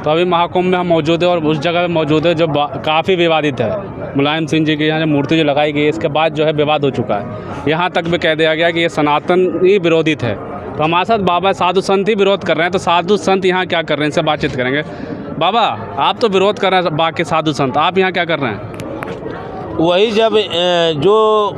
तो अभी महाकुंभ में हम मौजूद है और उस जगह पे मौजूद है जो काफ़ी विवादित है। मुलायम सिंह जी की यहाँ जो मूर्ति जो लगाई गई है, इसके बाद जो है विवाद हो चुका है। यहाँ तक भी कह दिया गया कि ये सनातन ही विरोधी थे। तो हमारे साथ बाबा साधु संत ही विरोध कर रहे हैं, तो साधु संत यहाँ क्या कर रहे हैं, इनसे बातचीत करेंगे। बाबा, आप तो विरोध कर रहे हैं बाकी साधु संत, आप यहाँ क्या कर रहे हैं? वही जब जो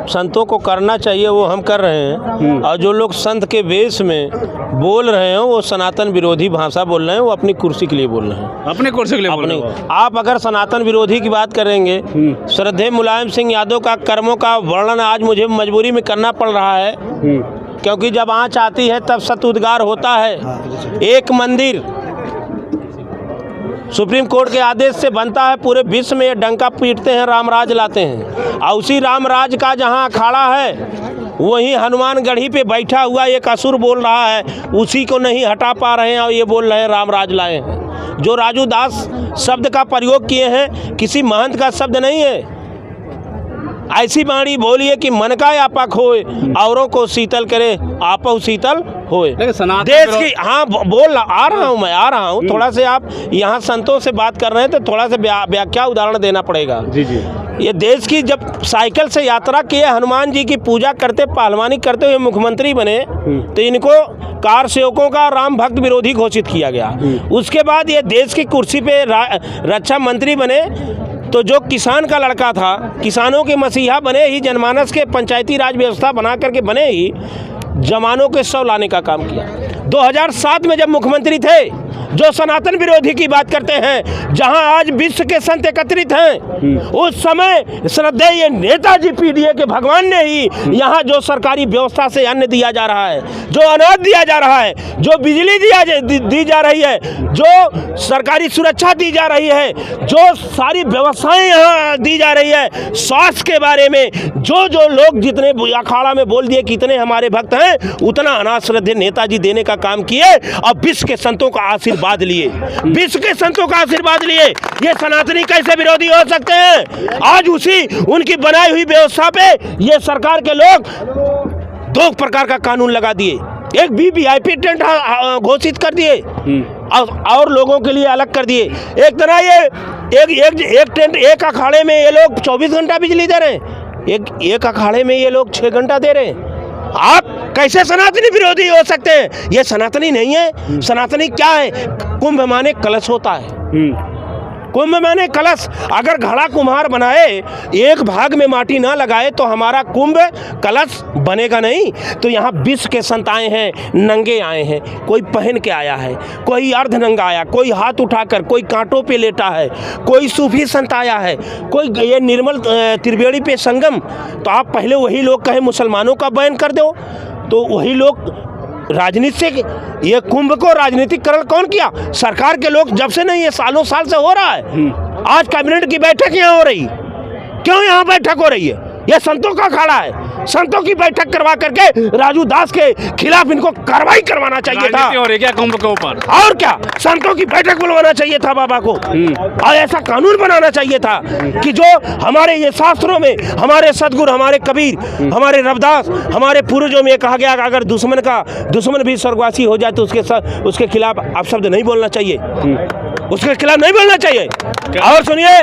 संतों को करना चाहिए वो हम कर रहे हैं, और जो लोग संत के वेश में बोल रहे हैं वो सनातन विरोधी भाषा बोल रहे हैं, वो अपनी कुर्सी के लिए बोल रहे हैं, अपनी कुर्सी के लिए बोल रहे हैं। आप अगर सनातन विरोधी की बात करेंगे, श्रद्धेय मुलायम सिंह यादव का कर्मों का वर्णन आज मुझे मजबूरी में करना पड़ रहा है, क्योंकि जब आँच आती है तब सतुद्गार होता है। एक मंदिर सुप्रीम कोर्ट के आदेश से बनता है, पूरे विश्व में ये डंका पीटते हैं, रामराज लाते हैं, और उसी रामराज का जहां अखाड़ा है वहीं हनुमानगढ़ी पे बैठा हुआ एक असुर बोल रहा है, उसी को नहीं हटा पा रहे हैं और ये बोल रहे हैं रामराज लाए हैं। जो राजू दास शब्द का प्रयोग किए हैं किसी महंत का शब्द नहीं है। ऐसी बाणी बोलिए कि मन का आपा खोए, औरों को शीतल करे आपो शीतल होए। देश की आ रहा हूँ थोड़ा से आप यहाँ संतों से बात कर रहे हैं तो थोड़ा से व्याख्या उदाहरण देना पड़ेगा। जी जी। ये देश की जब साइकिल से यात्रा किए, हनुमान जी की पूजा करते, पहलवानी करते हुए मुख्यमंत्री बने, तो इनको कार सेवकों का राम भक्त विरोधी घोषित किया गया। उसके बाद ये देश की कुर्सी पे रक्षा मंत्री बने, तो जो किसान का लड़का था, किसानों के मसीहा बने ही, जनमानस के पंचायती राज व्यवस्था बना करके बने ही, जवानों के 100 लाने का काम किया। 2007 में जब मुख्यमंत्री थे, जो सनातन विरोधी की बात करते हैं, जहां आज विश्व के संत एकत्रित हैं, उस समय श्रद्धेय नेताजी पीडीए के भगवान ने ही यहां जो सरकारी व्यवस्था से अन्न दिया जा रहा है, जो अनाज दिया जा रहा है, जो बिजली दी जा रही है, जो सरकारी सुरक्षा दी जा रही है, जो सारी व्यवस्थाएं यहाँ दी जा रही है, स्वास्थ्य के बारे में जो लोग जितने अखाड़ा में बोल दिए कितने हमारे भक्त हैं, उतना अनाज श्रद्धेय नेताजी देने का काम किए और विश्व के संतों का आशीर्वाद लिए, विश्व के संतों का आशीर्वाद लिए। ये सनातनी कैसे विरोधी हो सकते हैं? आज उसी उनकी बनाई हुई व्यवस्था पे ये सरकार के लोग 2 प्रकार का कानून लगा दिए। एक वीवीआईपी टेंट घोषित कर दिए और लोगों के लिए अलग कर दिए। एक तरह ये एक टेंट, एक अखाड़े में ये लोग 24 घंटा बिजली दे रहे हैं, एक अखाड़े में ये लोग 6 घंटा दे रहे हैं। आप कैसे सनातनी विरोधी हो सकते हैं? ये सनातनी नहीं है। सनातनी क्या है? कुंभ माने कलश होता है। कुंभ माने कलश। अगर घड़ा कुम्हार बनाए, एक भाग में माटी ना लगाए तो हमारा कुंभ कलश बनेगा नहीं। तो यहाँ विश्व के संत आए हैं, नंगे आए हैं, कोई पहन के आया है, कोई अर्ध नंगा आया, कोई हाथ उठाकर, कोई कांटों पे लेटा है, कोई सूफी संत आया है, कोई ये निर्मल त्रिवेणी पे संगम। तो आप पहले वही लोग कहे मुसलमानों का बैन कर दो, तो वही लोग राजनीति से, ये कुंभ को राजनीतिकरण कौन किया? सरकार के लोग। जब से नहीं, ये सालों साल से हो रहा है। आज कैबिनेट की बैठक यहाँ हो रही, क्यों यहाँ बैठक हो रही है? ये संतों का अखाड़ा है। संतों की बैठक करवा करके राजू दास के खिलाफ इनको कार्रवाई करवाना चाहिए था। और क्या कुंभ के ऊपर? और क्या संतों की बैठक बुलवाना चाहिए था बाबा को, और ऐसा कानून बनाना चाहिए था कि जो हमारे ये शास्त्रों में, हमारे सदगुरु, हमारे कबीर, हमारे रविदास, हमारे पूर्वजों में कहा गया कि अगर दुश्मन भी स्वर्गवासी हो जाए तो उसके खिलाफ अपशब्द नहीं बोलना चाहिए, उसके खिलाफ नहीं बोलना चाहिए। और सुनिए,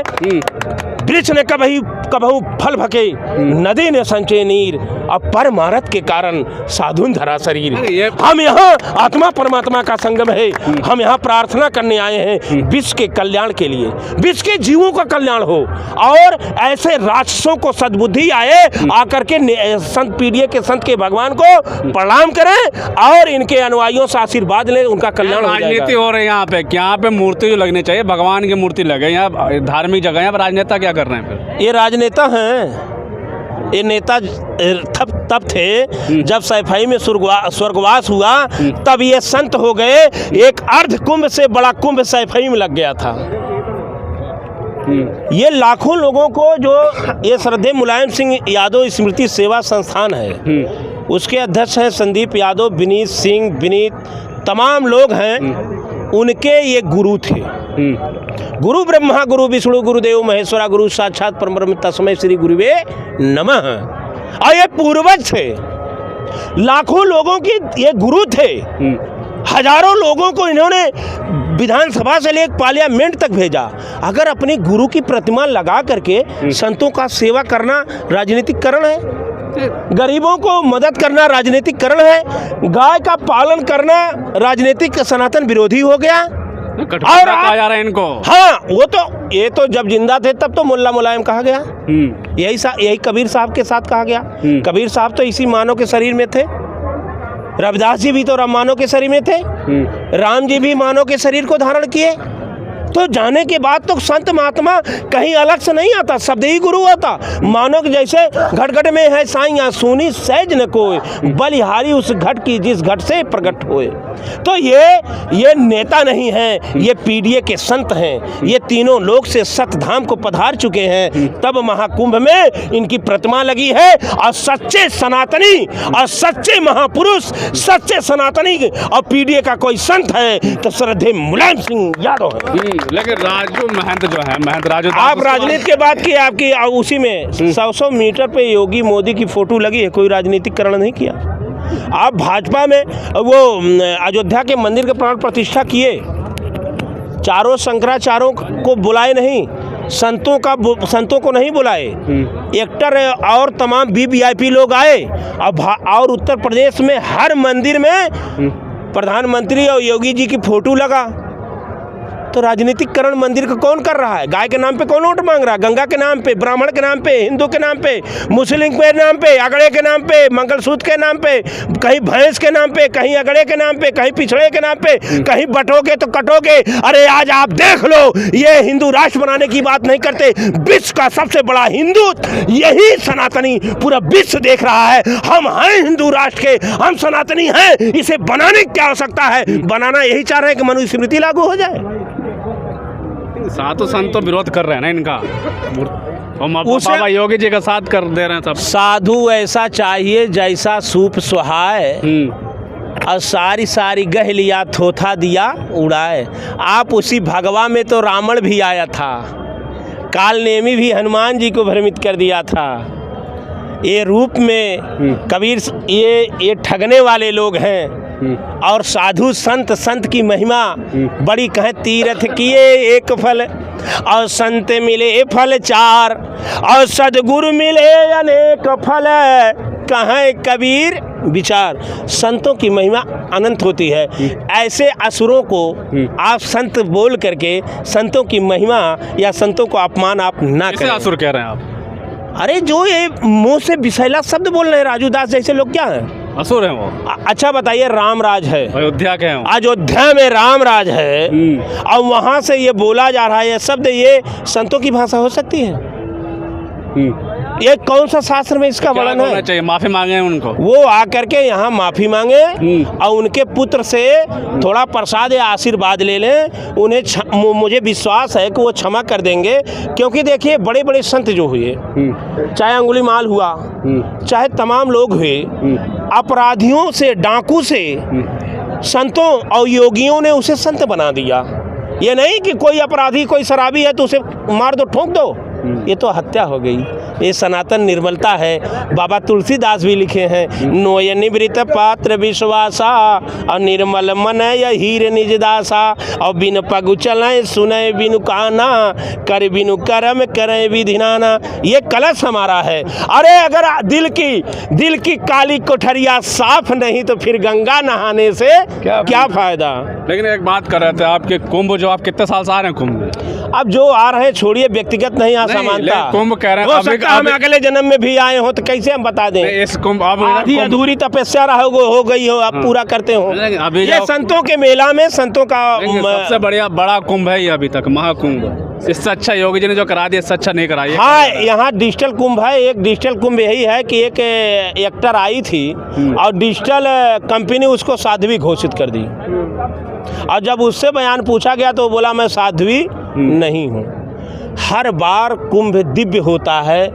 वृक्ष ने कबहू फल भके, नदी ने संचय नीर, अब परमारथ के कारण साधुन धरा शरीर। हम यहाँ आत्मा परमात्मा का संगम है। हम यहाँ प्रार्थना करने आए हैं विश्व के कल्याण के लिए, विश्व के जीवों का कल्याण हो, और ऐसे राक्षसों को सद्बुद्धि आए, आकर के संत पीडीए के संत के भगवान को प्रणाम करें और इनके अनुयायियों से आशीर्वाद लें, उनका कल्याण हो जाएगा। राजनीति हो रही है यहाँ पे मूर्ति जो लगनी चाहिए, भगवान की मूर्ति लगे यहाँ, धार्मिक जगह है, राजनेता क्या कर रहे हैं फिर? ये राजनेता हैं। ये नेता तब थे जब सैफई में स्वर्गवास हुआ, तब ये संत हो गए। एक अर्ध कुंभ से बड़ा कुंभ सैफई में लग गया था। ये लाखों लोगों को, जो ये श्रद्धेय मुलायम सिंह यादव स्मृति सेवा संस्थान है, उसके अध्यक्ष हैं संदीप यादव, विनीत सिंह, तमाम लोग हैं। उनके ये गुरु थे। गुरु ब्रह्मा गुरु विष्णु गुरुदेव महेश्वरा, गुरु साक्षात परब्रह्म तस्मै श्री गुरुवे नमः। और ये पूर्वज थे, लाखों लोगों की ये गुरु थे। हजारों लोगों को इन्होंने विधानसभा से लेकर पार्लियामेंट तक भेजा। अगर अपनी गुरु की प्रतिमा लगा करके संतों का सेवा करना राजनीतिकरण है, गरीबों को मदद करना राजनीतिकरण है, गाय का पालन करना राजनीतिक सनातन विरोधी हो गया। और कहा जा रहा है इनको। हाँ, वो तो ये तो जब जिंदा थे तब तो मुल्ला मुलायम कहा गया। यही कबीर साहब के साथ कहा गया। कबीर साहब तो इसी मानव के शरीर में थे, रविदास जी भी तो मानव के शरीर में थे, राम जी भी मानव के शरीर को धारण किए। तो जाने के बाद तो संत महात्मा कहीं अलग से नहीं आता, शब्द ही गुरु आता। मानो कि जैसे घट में है साइयाँ सुनी सहज न कोय, बलिहारी उस घट की जिस घट से प्रकट होए। तो ये नेता नहीं हैं, ये पीडीए के संत हैं। ये तीनों लोग से सतधाम को पधार चुके हैं, तब महाकुंभ में इनकी प्रतिमा लगी है। और सच्चे सनातनी और सच्चे महापुरुष, सच्चे सनातनी और पीडीए का कोई संत है तो श्रद्धेय मुलायम सिंह यादव है। लेकिन राजू महंत जो है, महंत राजू, आप राजनीति के बात की, आपकी उसी में 100 मीटर पे योगी मोदी की फोटो लगी है, कोई राजनीतिकरण नहीं किया। आप भाजपा में वो अयोध्या के मंदिर के प्राण प्रतिष्ठा किए, चारों शंकराचार्यों को बुलाए नहीं, संतों को नहीं बुलाए, एक्टर और तमाम वीवीआईपी लोग आए। और उत्तर प्रदेश में हर मंदिर में प्रधानमंत्री और योगी जी की फोटो लगा। तो राजनीतिकरण मंदिर का कौन कर रहा है? गाय के नाम पे कौन वोट मांग रहा है? गंगा के नाम पे, ब्राह्मण के नाम पे, हिंदू के नाम पे, मुस्लिम के नाम पे, अगड़े के नाम पे, मंगलसूत्र के नाम पे, कहीं भैंस के नाम पे, कहीं अगड़े के नाम पे, कहीं पिछड़े के नाम पे, कहीं बटोगे तो कटोगे। अरे आज आप देख लो, ये हिंदू राष्ट्र बनाने की बात नहीं करते। विश्व का सबसे बड़ा हिंदू यही सनातनी पूरा विश्व देख रहा है। हम हैं हिंदू राष्ट्र के, हम सनातनी हैं, इसे बनाने की क्या आवश्यकता है? बनाना यही चाह रहे हैं कि मनुस्मृति लागू हो जाए। सातों संत तो विरोध कर रहे हैं ना इनका, बाबा योगी जी का साथ कर दे रहे हैं सब। साधु ऐसा चाहिए जैसा सूप सुहाए, और सारी सारी गह लिया थोथा दिया उड़ाए। आप उसी भगवा में तो रावण भी आया था, काल नेमी भी हनुमान जी को भ्रमित कर दिया था। ये रूप में कबीर, ये ठगने वाले लोग हैं। और साधु संत की महिमा बड़ी कहें, तीर्थ किए एक फल और संत मिले फल चार, और सदगुरु मिले अनेक फल, कहें कबीर विचार। संतों की महिमा अनंत होती है। ऐसे असुरों को आप संत बोल करके संतों की महिमा या संतों को अपमान आप ना करें। असुर कह रहे हैं आप? अरे जो ये मुंह से विषैला शब्द बोल रहे हैं, राजू दास जैसे लोग क्या हैं? असुर हैं वो। अच्छा बताइए, राम राज है अयोध्या के हैं, अयोध्या में राम राज है, और वहाँ से ये बोला जा रहा है ये शब्द, ये संतों की भाषा हो सकती है? ये कौन सा शास्त्र में इसका वर्णन है? चाहिए माफी मांगे उनको, वो आकर के यहाँ माफी मांगे और उनके पुत्र से थोड़ा प्रसाद या आशीर्वाद ले लें। उन्हें मुझे विश्वास है कि वो क्षमा कर देंगे, क्योंकि देखिए बड़े बड़े संत जो हुए, चाहे अंगुलीमाल हुआ, चाहे तमाम लोग हुए, अपराधियों से, डाकू से संतों और योगियों ने उसे संत बना दिया। ये नहीं कि कोई अपराधी, कोई शराबी है तो उसे मार दो, ठोक दो, ये तो हत्या हो गई। ये सनातन निर्मलता है। बाबा तुलसीदास भी लिखे हैं, नोय निवृत पात्र विश्वासा और निर्मल मन हीर निजदासा, और बिन पगु चलें सुने बिनु काना, कर बिनु कर्म करें विधिनाना। ये कलश हमारा है। अरे अगर दिल की काली कोठरिया साफ नहीं तो फिर गंगा नहाने से क्या फायदा? लेकिन एक बात कर रहे थे, आपके कुंभ जो आप कितने साल से आ रहे हैं कुंभ? अब जो आ रहे हैं छोड़िए, व्यक्तिगत नहीं आ समानता। कुंभ कह रहे हैं हम अगले जन्म में भी आए हो तो कैसे हम बता दें? इस कुंभ आधी अधूरी तपस्या हो गई हो, आप पूरा करते हो। ये संतों के मेला में संतों का सबसे बड़ा कुंभ है ये अभी तक, महाकुंभ। इससे अच्छा योगी जी ने जो करा दिया, इससे अच्छा नहीं कराया। हाँ, यहाँ डिजिटल कुंभ है। एक डिजिटल कुंभ यही है कि एक एक्टर आई थी और डिजिटल कंपनी उसको साध्वी घोषित कर दी, और जब उससे बयान पूछा गया तो बोला मैं साध्वी नहीं हूँ। हर बार कुंभ दिव्य होता है,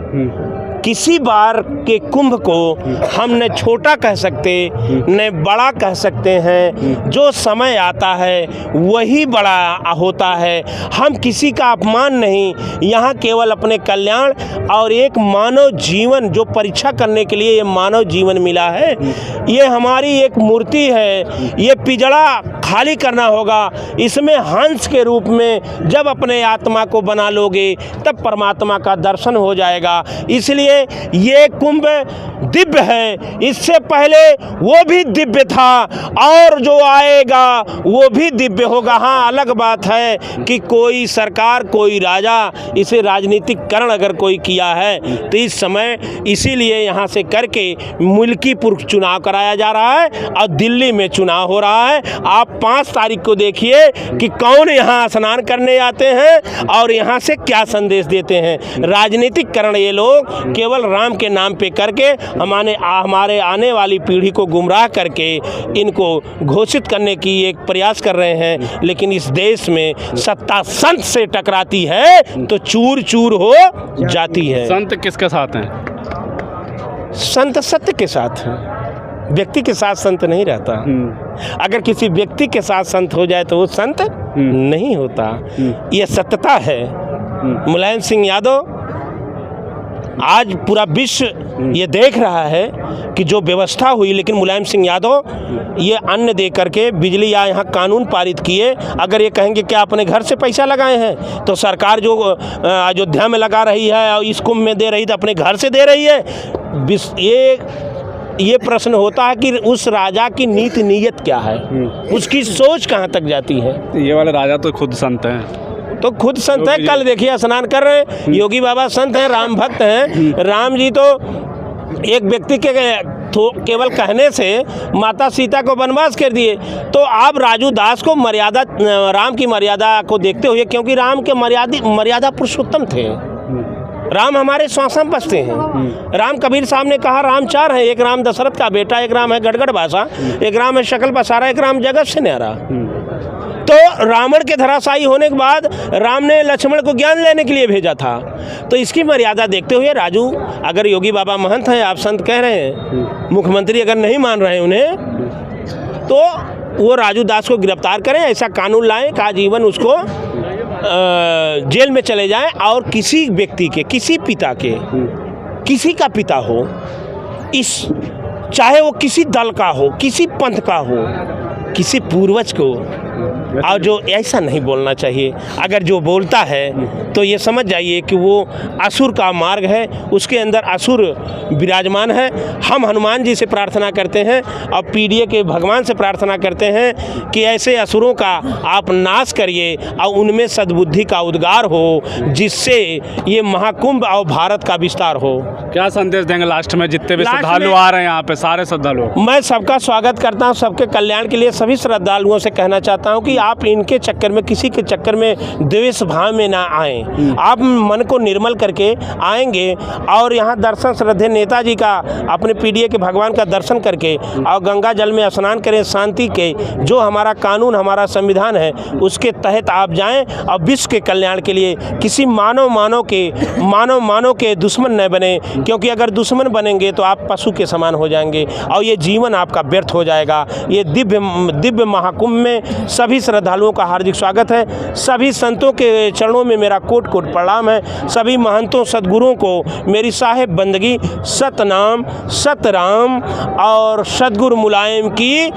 किसी बार के कुंभ को हम न छोटा कह सकते न बड़ा कह सकते हैं। जो समय आता है वही बड़ा होता है। हम किसी का अपमान नहीं, यहाँ केवल अपने कल्याण और एक मानव जीवन जो परीक्षा करने के लिए ये मानव जीवन मिला है, ये हमारी एक मूर्ति है। ये पिंजड़ा खाली करना होगा। इसमें हंस के रूप में जब अपने आत्मा को बना लोगे तब परमात्मा का दर्शन हो जाएगा। इसलिए ये कुंभ दिव्य है। इससे पहले वो भी दिव्य था और जो आएगा वो भी दिव्य होगा। हाँ, अलग बात है कि कोई सरकार, कोई राजा इसे राजनीतिकरण अगर कोई किया है तो इस समय इसीलिए यहाँ से करके मुल्कीपुर चुनाव कराया जा रहा है और दिल्ली में चुनाव हो रहा है। आप 5 तारीख को देखिए कि कौन यहाँ स्नान करने आते हैं और यहाँ से क्या संदेश देते हैं। राजनीतिकरण ये लोग केवल राम के नाम पे करके हमारे आने वाली पीढ़ी को गुमराह करके इनको घोषित करने की एक प्रयास कर रहे हैं। लेकिन इस देश में सत्ता संत से टकराती है तो चूर चूर हो जाती है। संत किसके साथ हैं? संत सत्य के साथ है, व्यक्ति के साथ संत नहीं रहता। अगर किसी व्यक्ति के साथ संत हो जाए तो वो संत नहीं होता। ये सत्यता है। मुलायम सिंह यादव, आज पूरा विश्व ये देख रहा है कि जो व्यवस्था हुई, लेकिन मुलायम सिंह यादव ये अन्न दे करके बिजली या यहाँ कानून पारित किए। अगर ये कहेंगे क्या अपने घर से पैसा लगाए हैं, तो सरकार जो अयोध्या में लगा रही है और इस कुंभ में दे रही तो अपने घर से दे रही है। ये प्रश्न होता है कि उस राजा की नीति नीयत क्या है, उसकी सोच कहाँ तक जाती है। ये वाले राजा तो खुद संत हैं। तो खुद संत है। कल देखिए स्नान कर रहे हैं, योगी बाबा संत हैं, राम भक्त हैं। राम जी तो एक व्यक्ति के केवल कहने से माता सीता को वनवास कर दिए। तो आप राजू दास को मर्यादा, राम की मर्यादा को देखते हुए, क्योंकि राम के मर्यादा पुरुषोत्तम थे। राम हमारे श्वासम बसते हैं। राम कबीर साहब ने कहा राम 4 हैं, एक राम दशरथ का बेटा, एक राम है गड़गड़ भाषा, एक राम है शकल पसारा, एक राम जगत से न्यारा। तो रावण के धराशायी होने के बाद राम ने लक्ष्मण को ज्ञान लेने के लिए भेजा था। तो इसकी मर्यादा देखते हुए राजू, अगर योगी बाबा महंत हैं, आप संत कह रहे हैं, मुख्यमंत्री अगर नहीं मान रहे हैं उन्हें, तो वो राजू दास को गिरफ्तार करें, ऐसा कानून लाएं कि आजीवन उसको जेल में चले जाएं। और किसी व्यक्ति के, किसी पिता के, किसी का पिता हो, चाहे वो किसी दल का हो, किसी पंथ का हो, किसी पूर्वज को, और जो ऐसा नहीं बोलना चाहिए। अगर जो बोलता है तो ये समझ जाइए कि वो असुर का मार्ग है, उसके अंदर असुर विराजमान है। हम हनुमान जी से प्रार्थना करते हैं और पीडीए के भगवान से प्रार्थना करते हैं कि ऐसे असुरों का आप नाश करिए और उनमें सद्बुद्धि का उद्गार हो, जिससे ये महाकुंभ और भारत का विस्तार हो। क्या संदेश देंगे लास्ट में, जितने भी श्रद्धालु आ रहे हैं यहाँ पे, सारे श्रद्धालु? मैं सबका स्वागत करता हूँ, सबके कल्याण के लिए सभी श्रद्धालुओं से कहना चाहता हूँ कि आप इनके चक्कर में, किसी के चक्कर में द्वेष भाव में ना आएं। आप मन को निर्मल करके आएंगे और यहाँ दर्शन श्रद्धेय नेताजी का, अपने पीडीए के भगवान का दर्शन करके और गंगा जल में स्नान करें। शांति के जो हमारा कानून, हमारा संविधान है, उसके तहत आप जाएं और विश्व के कल्याण के लिए किसी मानव के दुश्मन न बने, क्योंकि अगर दुश्मन बनेंगे तो आप पशु के समान हो जाएंगे और ये जीवन आपका व्यर्थ हो जाएगा। ये दिव्य महाकुंभ में सभी श्रद्धालुओं का हार्दिक स्वागत है। सभी संतों के चरणों में मेरा कोट कोट प्रणाम है। सभी महंतों सद्गुरुओं को मेरी साहेब बंदगी, सतनाम, सतराम और सद्गुरु मुलायम की